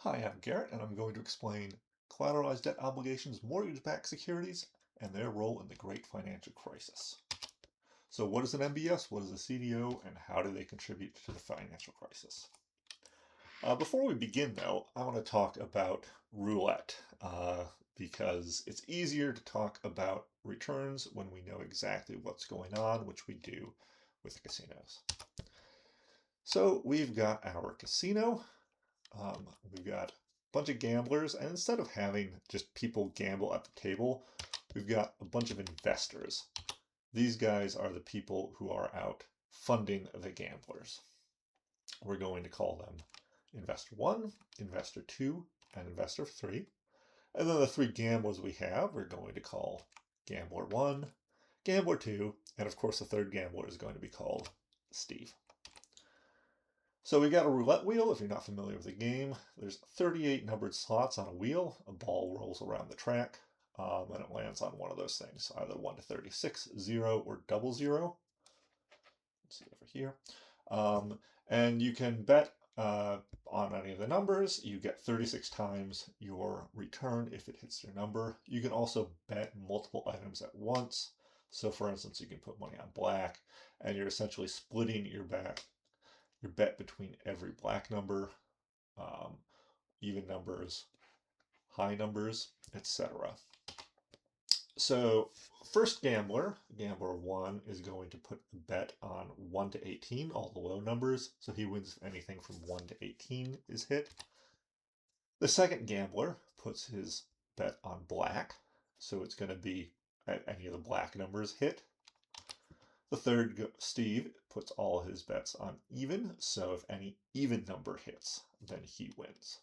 Hi, I'm Garrett, and I'm going to explain collateralized debt obligations, mortgage-backed securities, and their role in the Great Financial Crisis. So what is an MBS, what is a CDO, and how do they contribute to the financial crisis? Before we begin, though, I want to talk about roulette, because it's easier to talk about returns when we know exactly what's going on, which we do with the casinos. So we've got our casino. We've got a bunch of gamblers, and instead of having just people gamble at the table, we've got a bunch of investors. These guys are the people who are out funding the gamblers. We're going to call them Investor 1, Investor 2, and Investor 3. And then the three gamblers we have, we're going to call Gambler 1, Gambler 2, and of course the third gambler is going to be called Steve. So we got a roulette wheel. If you're not familiar with the game, there's 38 numbered slots on a wheel. A ball rolls around the track, and it lands on one of those things, either 1 to 36, 0, or double 0. Let's see over here. And you can bet on any of the numbers. You get 36 times your return if it hits your number. You can also bet multiple items at once. So for instance, you can put money on black, and you're essentially splitting your bet between every black number, even numbers, high numbers, etc. So first gambler, Gambler 1, is going to put a bet on 1 to 18, all the low numbers, so he wins if anything from 1 to 18 is hit. The second gambler puts his bet on black, so it's going to be at any of the black numbers hit. The third, Steve, puts all his bets on even, so if any even number hits, then he wins.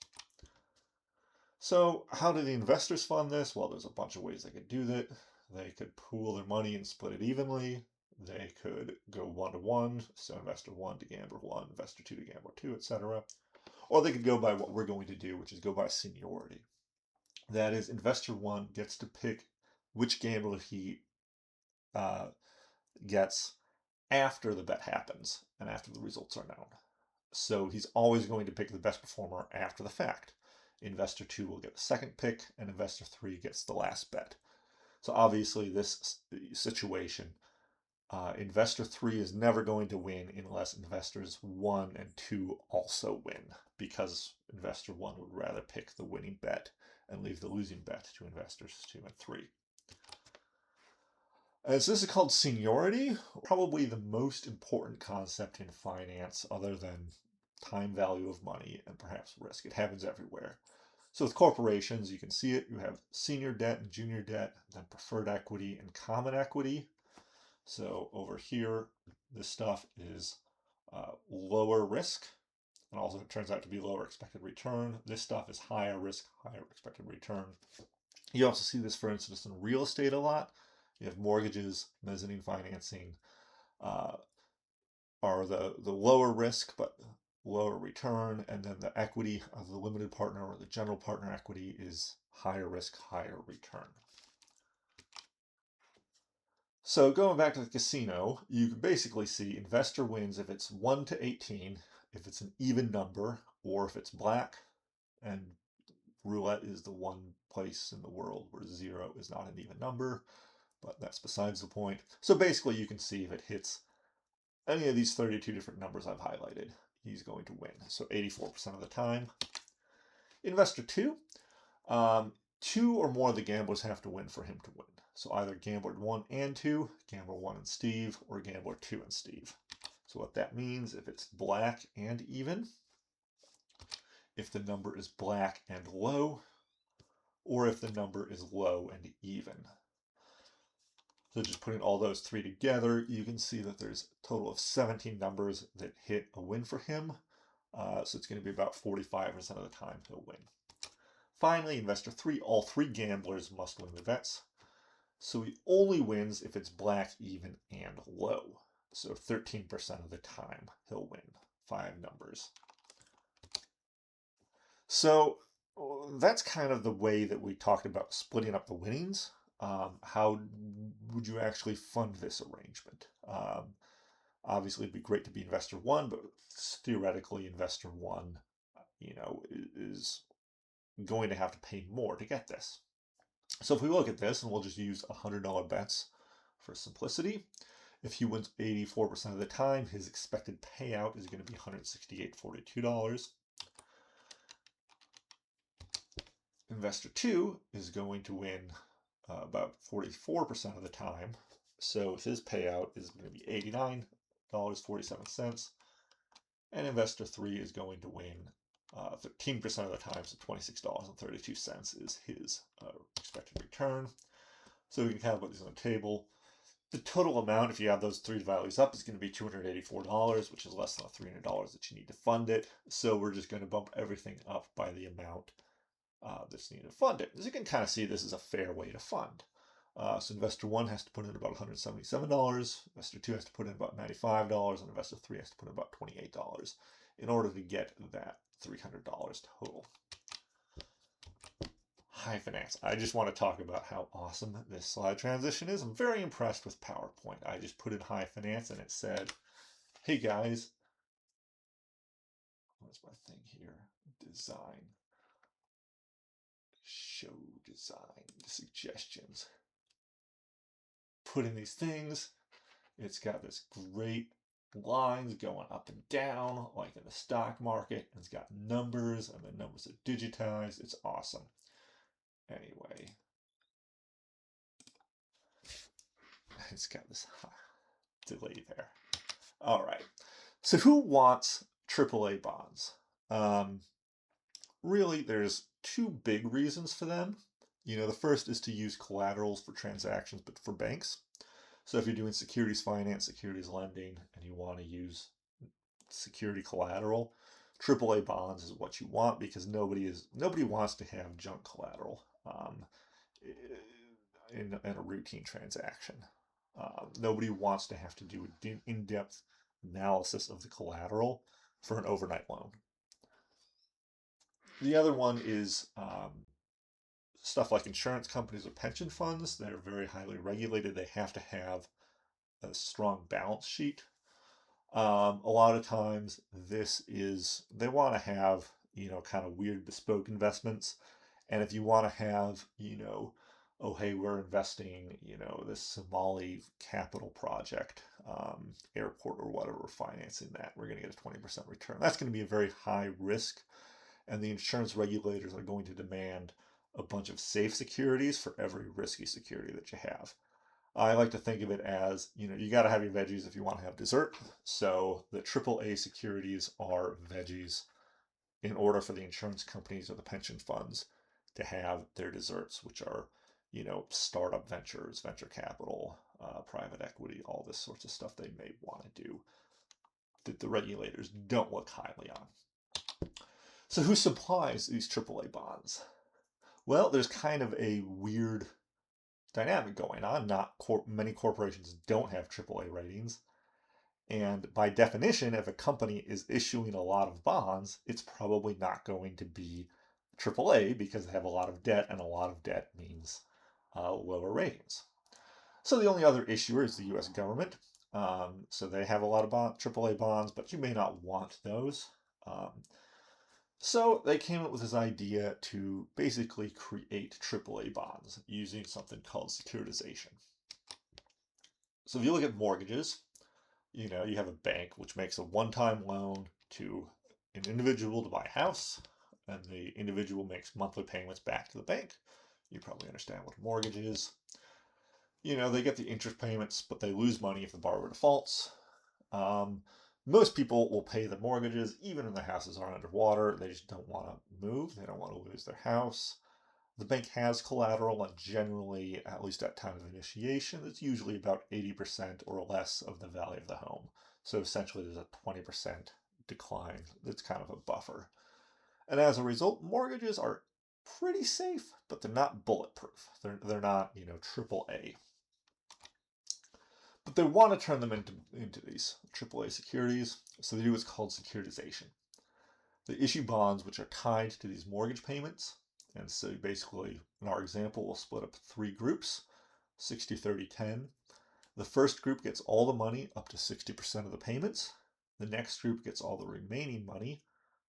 So how do the investors fund this? Well, there's a bunch of ways they could do that. They could pool their money and split it evenly. They could go 1 to 1, so Investor 1 to Gambler 1, Investor 2 to Gambler 2, etc. Or they could go by what we're going to do, which is go by seniority. That is, Investor 1 gets to pick which gambler he gets after the bet happens and after the results are known. So he's always going to pick the best performer after the fact. Investor 2 will get the second pick, and Investor 3 gets the last bet. So obviously this situation, Investor 3 is never going to win unless Investors 1 and 2 also win, because Investor 1 would rather pick the winning bet and leave the losing bet to Investors 2 and 3. So this is called seniority, probably the most important concept in finance other than time value of money and perhaps risk. It happens everywhere. So with corporations, you can see it. You have senior debt and junior debt, then preferred equity and common equity. So over here, this stuff is lower risk, and also it turns out to be lower expected return. This stuff is higher risk, higher expected return. You also see this, for instance, in real estate a lot. You have mortgages, mezzanine financing are the lower risk but lower return, and then the equity of the limited partner or the general partner equity is higher risk, higher return. So going back to the casino, you can basically see investor wins if it's 1 to 18, if it's an even number, or if it's black, and roulette is the one place in the world where 0 is not an even number. But that's besides the point. So basically you can see if it hits any of these 32 different numbers I've highlighted, he's going to win. So 84% of the time. Investor 2, 2 or more of the gamblers have to win for him to win. So either Gambler 1 and 2, Gambler 1 and Steve, or Gambler 2 and Steve. So what that means, if it's black and even, if the number is black and low, or if the number is low and even. So just putting all those three together, you can see that there's a total of 17 numbers that hit a win for him. So it's going to be about 45% of the time he'll win. Finally, Investor 3, all three gamblers must win the bets. So he only wins if it's black, even, and low. So 13% of the time he'll win 5 numbers. So that's kind of the way that we talked about splitting up the winnings. How would you actually fund this arrangement? Obviously, it'd be great to be Investor 1, but theoretically, Investor 1 is going to have to pay more to get this. So if we look at this, and we'll just use $100 bets for simplicity, if he wins 84% of the time, his expected payout is going to be $168.42. Investor 2 is going to win about 44% of the time, so his payout is going to be $89.47. And investor 3 is going to win 13% of the time, so $26.32 is his expected return. So we can kind of put these on the table. The total amount, if you add those three values up, is going to be $284, which is less than the $300 that you need to fund it. So we're just going to bump everything up by the amount that's needed to fund it. As you can kind of see, this is a fair way to fund. So investor 1 has to put in about $177, investor 2 has to put in about $95, and investor 3 has to put in about $28 in order to get that $300 total. High finance. I just want to talk about how awesome this slide transition is. I'm very impressed with PowerPoint. I just put in high finance and it said, hey guys, what's my thing here? Design. Show design suggestions. Put in these things. It's got this great lines going up and down like in the stock market. It's got numbers and the numbers are digitized. It's awesome. Anyway, it's got this delay there. All right. So who wants AAA bonds? Really, there's two big reasons for them. The first is to use collaterals for transactions, but for banks. So if you're doing securities finance, securities lending, and you want to use security collateral, AAA bonds is what you want because nobody wants to have junk collateral in a routine transaction. Nobody wants to have to do an in-depth analysis of the collateral for an overnight loan. The other one is stuff like insurance companies or pension funds. They're very highly regulated. They have to have a strong balance sheet. A lot of times they want to have, kind of weird bespoke investments. And if you want to have, oh, hey, we're investing, this Somali capital project, airport or whatever, we're financing that, we're going to get a 20% return. That's going to be a very high risk. And the insurance regulators are going to demand a bunch of safe securities for every risky security that you have. I like to think of it as, you got to have your veggies if you want to have dessert. So the AAA securities are veggies in order for the insurance companies or the pension funds to have their desserts, which are, startup ventures, venture capital, private equity, all this sorts of stuff they may want to do that the regulators don't look highly on. So who supplies these AAA bonds? Well, there's kind of a weird dynamic going on. Many corporations don't have AAA ratings. And by definition, if a company is issuing a lot of bonds, it's probably not going to be AAA because they have a lot of debt, and a lot of debt means lower ratings. So the only other issuer is the U.S. government. So they have a lot of AAA bonds, but you may not want those. So they came up with this idea to basically create AAA bonds using something called securitization. So if you look at mortgages, you have a bank which makes a one-time loan to an individual to buy a house, and the individual makes monthly payments back to the bank. You probably understand what a mortgage is. They get the interest payments, but they lose money if the borrower defaults. Most people will pay the mortgages, even if the houses are underwater. They just don't want to move. They don't want to lose their house. The bank has collateral, and generally, at least at time of initiation, it's usually about 80% or less of the value of the home. So essentially, there's a 20% decline. It's kind of a buffer. And as a result, mortgages are pretty safe, but they're not bulletproof. They're not, AAA. But they want to turn them into these AAA securities, so they do what's called securitization. They issue bonds which are tied to these mortgage payments. And so basically, in our example, we'll split up 3 groups, 60, 30, 10. The first group gets all the money up to 60% of the payments. The next group gets all the remaining money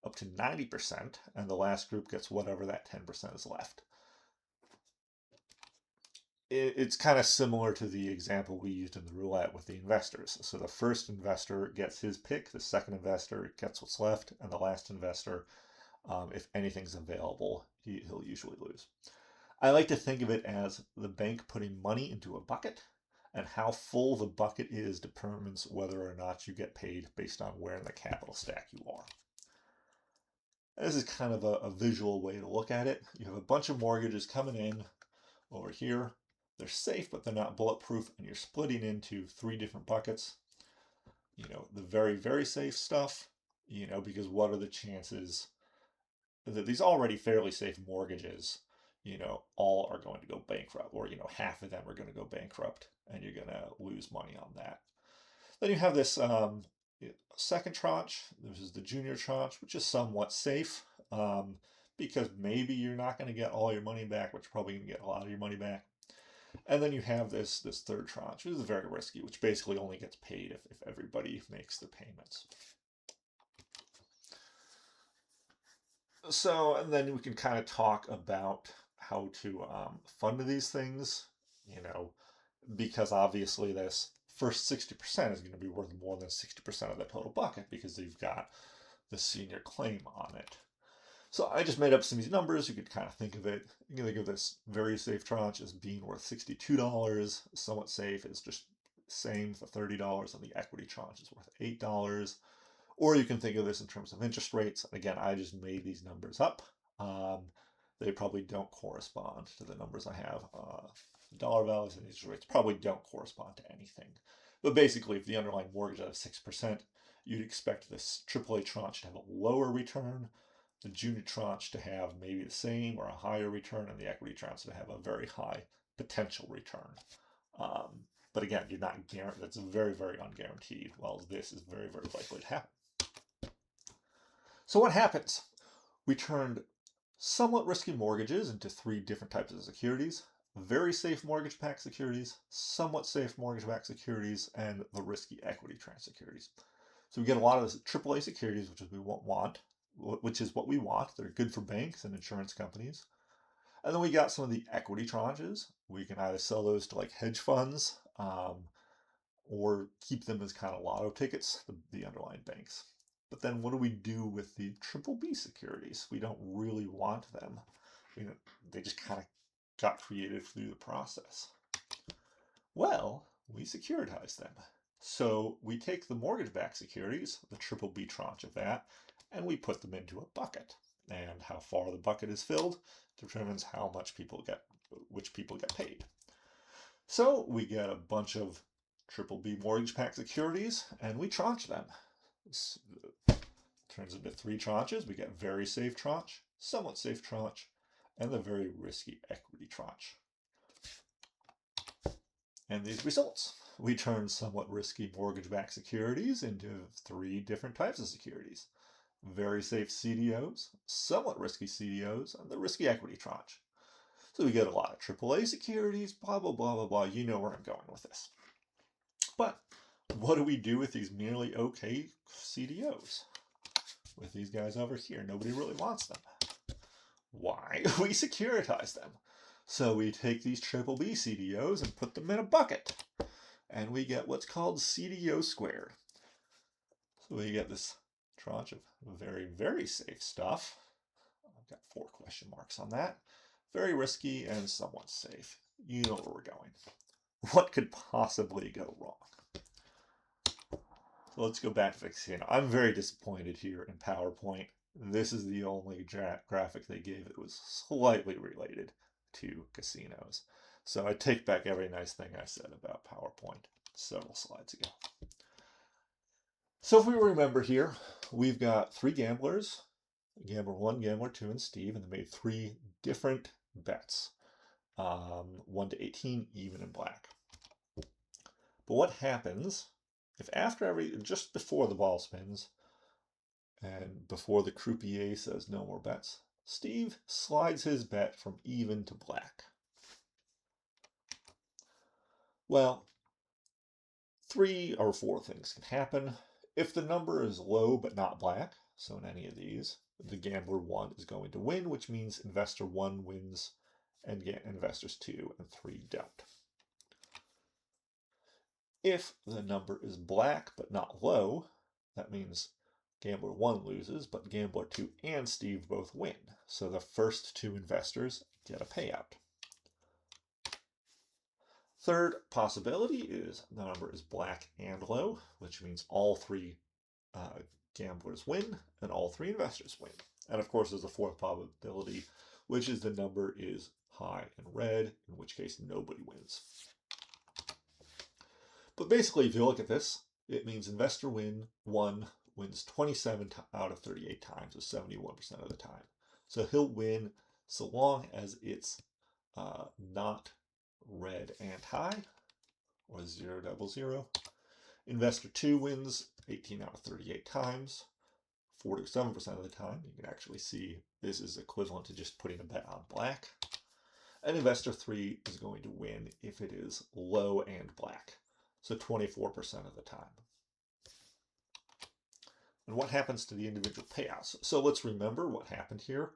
up to 90%, and the last group gets whatever that 10% is left. It's kind of similar to the example we used in the roulette with the investors. So the first investor gets his pick, the second investor gets what's left, and the last investor, if anything's available, he'll usually lose. I like to think of it as the bank putting money into a bucket, and how full the bucket is determines whether or not you get paid based on where in the capital stack you are. This is kind of a visual way to look at it. You have a bunch of mortgages coming in over here. They're safe, but they're not bulletproof, and you're splitting into 3 different buckets. The very, very safe stuff, because what are the chances that these already fairly safe mortgages, all are going to go bankrupt, or, half of them are going to go bankrupt, and you're going to lose money on that. Then you have this second tranche. This is the junior tranche, which is somewhat safe, because maybe you're not going to get all your money back, but you're probably going to get a lot of your money back. And then you have this third tranche, which is very risky, which basically only gets paid if everybody makes the payments. So, and then we can kind of talk about how to fund these things, because obviously this first 60% is going to be worth more than 60% of the total bucket, because you've got the senior claim on it. So I just made up some of these numbers. You could kind of think of it. You can think of this very safe tranche as being worth $62. Somewhat safe is just same for $30, and the equity tranche is worth $8. Or you can think of this in terms of interest rates. And again, I just made these numbers up. They probably don't correspond to the numbers I have. Dollar values and interest rates probably don't correspond to anything. But basically, if the underlying mortgage is 6%, you'd expect this AAA tranche to have a lower return, the junior tranche to have maybe the same or a higher return, and the equity tranche to have a very high potential return. But again, you're not guaranteed. That's very, very unguaranteed. Well, this is very, very likely to happen. So what happens? We turned somewhat risky mortgages into 3 different types of securities: very safe mortgage-backed securities, somewhat safe mortgage-backed securities, and the risky equity-tranche securities. So we get a lot of this AAA securities, which is what we want. They're good for banks and insurance companies. And then we got some of the equity tranches. We can either sell those to like hedge funds, or keep them as kind of lotto tickets, the underlying banks. But then what do we do with the BBB securities? We don't really want them. They just kind of got created through the process. Well, we securitize them. So we take the mortgage-backed securities, the BBB tranche of that, and we put them into a bucket. And how far the bucket is filled determines how much which people get paid. So we get a bunch of BBB mortgage-backed securities, and we tranche them. This turns into 3 tranches. We get very safe tranche, somewhat safe tranche, and the very risky equity tranche. And these results. We turn somewhat risky mortgage-backed securities into 3 different types of securities: very safe CDOs, somewhat risky CDOs, and the risky equity tranche. So we get a lot of AAA securities, blah, blah, blah, blah, blah. You know where I'm going with this. But what do we do with these merely okay CDOs? With these guys over here, nobody really wants them. Why? We securitize them. So we take these BBB CDOs and put them in a bucket. And we get what's called CDO squared. So we get this tranche of very, very safe stuff. I've got 4 question marks on that. Very risky and somewhat safe. You know where we're going. What could possibly go wrong? So let's go back to the casino. I'm very disappointed here in PowerPoint. This is the only graphic they gave that was slightly related to casinos. So I take back every nice thing I said about PowerPoint several slides ago. So if we remember here, we've got 3 gamblers: Gambler 1, Gambler 2, and Steve, and they made 3 different bets. 1 to 18, even and black. But what happens if just before the ball spins, and before the croupier says no more bets, Steve slides his bet from even to black? Well, 3 or 4 things can happen. If the number is low but not black, So in any of these, the gambler 1 is going to win, which means investor 1 wins and investors 2 and 3 don't. If the number is black but not low, that means gambler 1 loses, but gambler 2 and Steve both win. So the first 2 investors get a payout. Third possibility is the number is black and low, which means all 3 gamblers win and all 3 investors win. And of course, there's a fourth probability, which is the number is high and red, in which case nobody wins. But basically, if you look at this, it means investor 1 wins 27 out of 38 times, so 71% of the time. So he'll win so long as it's not red and high, or 000. Investor 2 wins 18 out of 38 times, 47% of the time. You can actually see this is equivalent to just putting a bet on black. And investor 3 is going to win if it is low and black, so 24% of the time. And what happens to the individual payouts? So let's remember what happened here.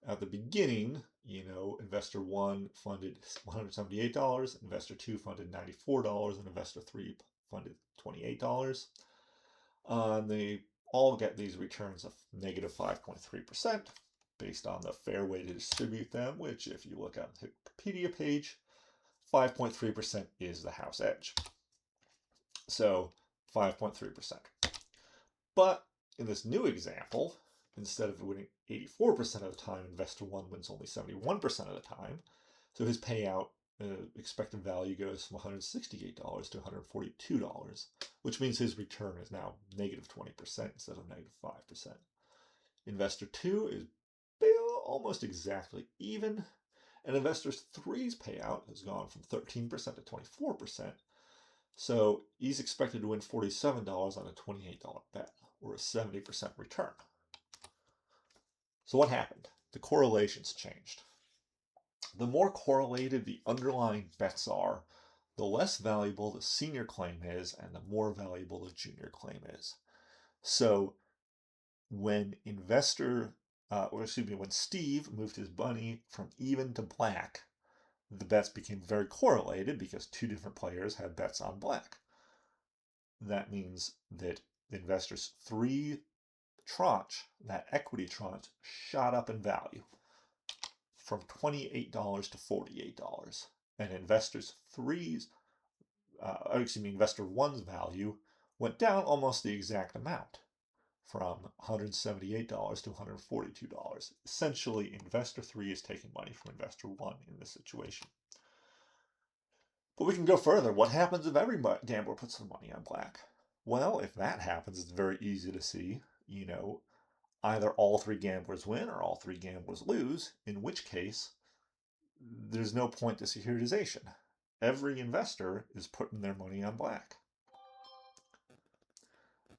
At the beginning, investor 1 funded $178, investor 2 funded $94, and investor 3 funded $28. And they all get these returns of negative 5.3% based on the fair way to distribute them, which if you look at the Wikipedia page, 5.3% is the house edge. So 5.3%. But in this new example, instead of winning 84% of the time, investor 1 wins only 71% of the time. So his payout expected value goes from $168 to $142, which means his return is now negative 20% instead of negative 5%. Investor 2 is almost exactly even, and investor 3's payout has gone from 13% to 24%. So he's expected to win $47 on a $28 bet, or a 70% return. So what happened? The correlations changed. The more correlated the underlying bets are, the less valuable the senior claim is and the more valuable the junior claim is. So when when Steve moved his money from even to black, the bets became very correlated because 2 different players had bets on black. That means that the investor's 3 tranche, that equity tranche, shot up in value from $28 to $48. And investor 1's value went down almost the exact amount, from $178 to $142. Essentially, investor 3 is taking money from investor 1 in this situation. But we can go further. What happens if every gambler puts some money on black? Well, if that happens, it's very easy to see, either all 3 gamblers win or all 3 gamblers lose, in which case there's no point to securitization. Every investor is putting their money on black.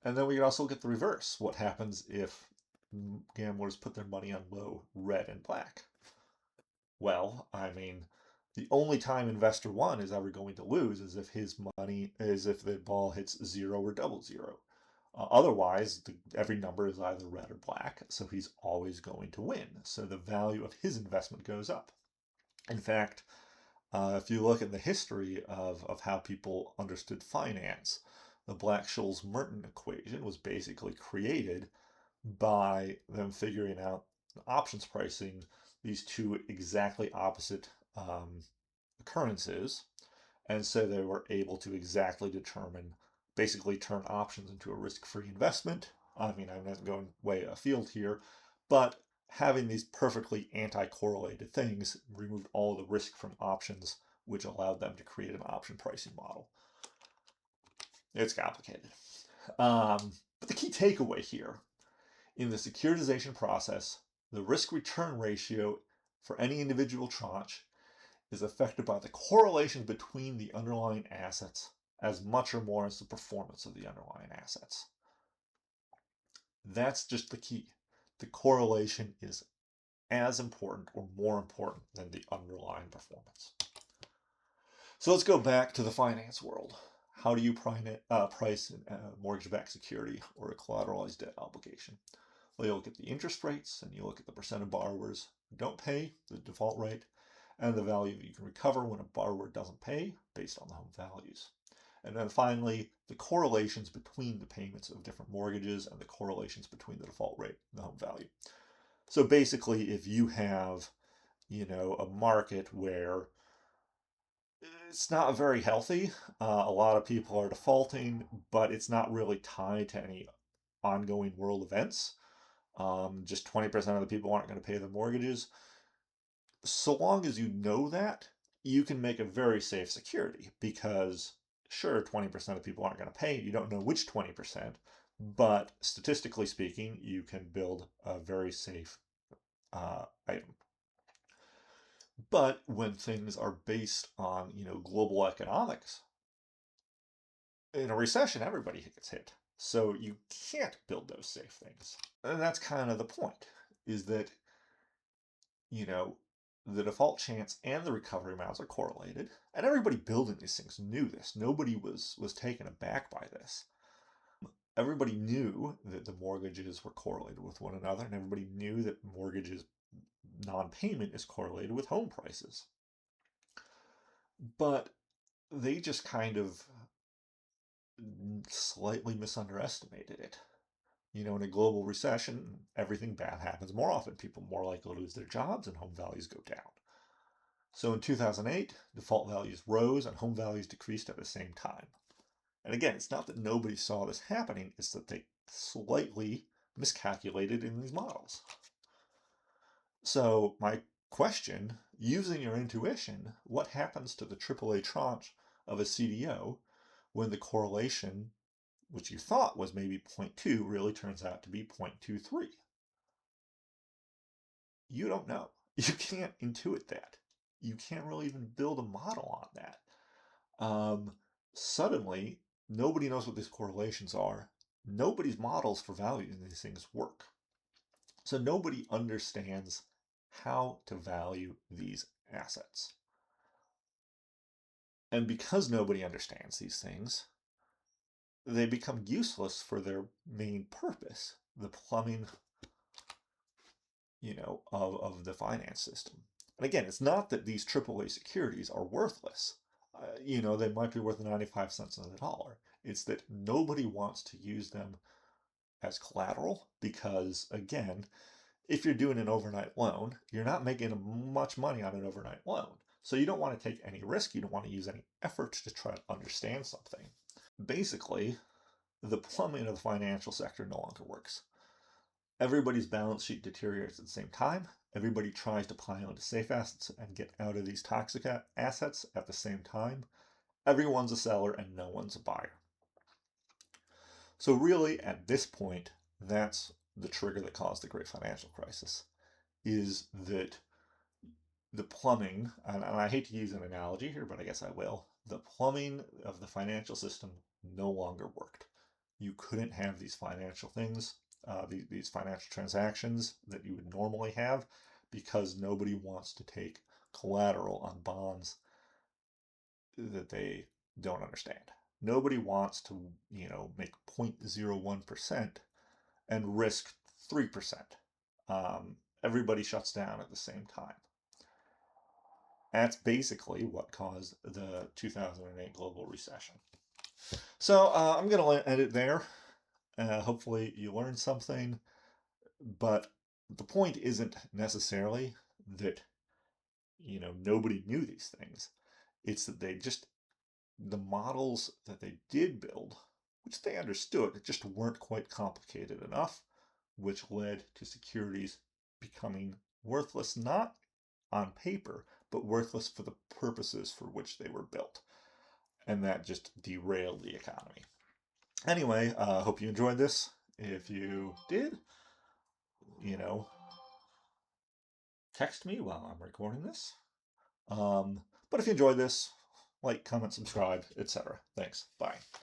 And then we can also get the reverse. What happens if gamblers put their money on low, red, and black? Well, the only time investor 1 is ever going to lose is if the ball hits 0 or double 0. Otherwise, every number is either red or black, so he's always going to win. So the value of his investment goes up. In fact, if you look at the history of how people understood finance, the Black-Scholes-Merton equation was basically created by them figuring out options pricing these 2 exactly opposite occurrences. And so they were able to exactly basically turn options into a risk-free investment. I'm not going way afield here, but having these perfectly anti-correlated things removed all the risk from options, which allowed them to create an option pricing model. It's complicated. But the key takeaway here, in the securitization process, the risk-return ratio for any individual tranche is affected by the correlation between the underlying assets as much or more as the performance of the underlying assets. That's just the key. The correlation is as important or more important than the underlying performance. So let's go back to the finance world. How do you price a mortgage-backed security or a collateralized debt obligation? Well, you look at the interest rates and you look at the percent of borrowers who don't pay, the default rate, and the value that you can recover when a borrower doesn't pay based on the home values. And then finally, the correlations between the payments of different mortgages and the correlations between the default rate and the home value. So basically, if you have, a market where it's not very healthy, a lot of people are defaulting, but it's not really tied to any ongoing world events. Just 20% of the people aren't going to pay their mortgages. So long as you know that, you can make a very safe security because, sure, 20% of people aren't going to pay. You don't know which 20%, but statistically speaking, you can build a very safe item. But when things are based on, global economics, in a recession, everybody gets hit. So you can't build those safe things. And that's kind of the point, is that, the default chance and the recovery amounts are correlated. And everybody building these things knew this. Nobody was taken aback by this. Everybody knew that the mortgages were correlated with one another, and everybody knew that mortgages non-payment is correlated with home prices. But they just kind of slightly misunderestimated it. In a global recession, everything bad happens more often. People are more likely to lose their jobs and home values go down. So in 2008, default values rose and home values decreased at the same time. And again, it's not that nobody saw this happening, it's that they slightly miscalculated in these models. So my question, using your intuition, what happens to the AAA tranche of a CDO when the correlation, which you thought was maybe 0.2, really turns out to be 0.23? You don't know. You can't intuit that. You can't really even build a model on that. Suddenly, nobody knows what these correlations are. Nobody's models for valuing these things work. So nobody understands how to value these assets. And because nobody understands these things, they become useless for their main purpose, the plumbing, of the finance system. And again, it's not that these AAA securities are worthless. They might be worth 95 cents on the dollar. It's that nobody wants to use them as collateral because, again, if you're doing an overnight loan, you're not making much money on an overnight loan. So you don't want to take any risk. You don't want to use any effort to try to understand something. Basically, the plumbing of the financial sector no longer works. Everybody's balance sheet deteriorates at the same time. Everybody tries to pile into safe assets and get out of these toxic assets at the same time. Everyone's a seller and no one's a buyer. So really, at this point, that's the trigger that caused the great financial crisis, is that the plumbing, and I hate to use an analogy here, but I guess I will, the plumbing of the financial system no longer worked. You couldn't have these financial things, these financial transactions that you would normally have, because nobody wants to take collateral on bonds that they don't understand. Nobody wants to, make 0.01% and risk 3%. Everybody shuts down at the same time. That's basically what caused the 2008 global recession. So I'm going to end it there. Hopefully you learned something, but the point isn't necessarily that, nobody knew these things. It's that the models that they did build, which they understood, just weren't quite complicated enough, which led to securities becoming worthless, not on paper, but worthless for the purposes for which they were built. And that just derailed the economy. Anyway, hope you enjoyed this. If you did, text me while I'm recording this. But if you enjoyed this, like, comment, subscribe, etc. Thanks. Bye.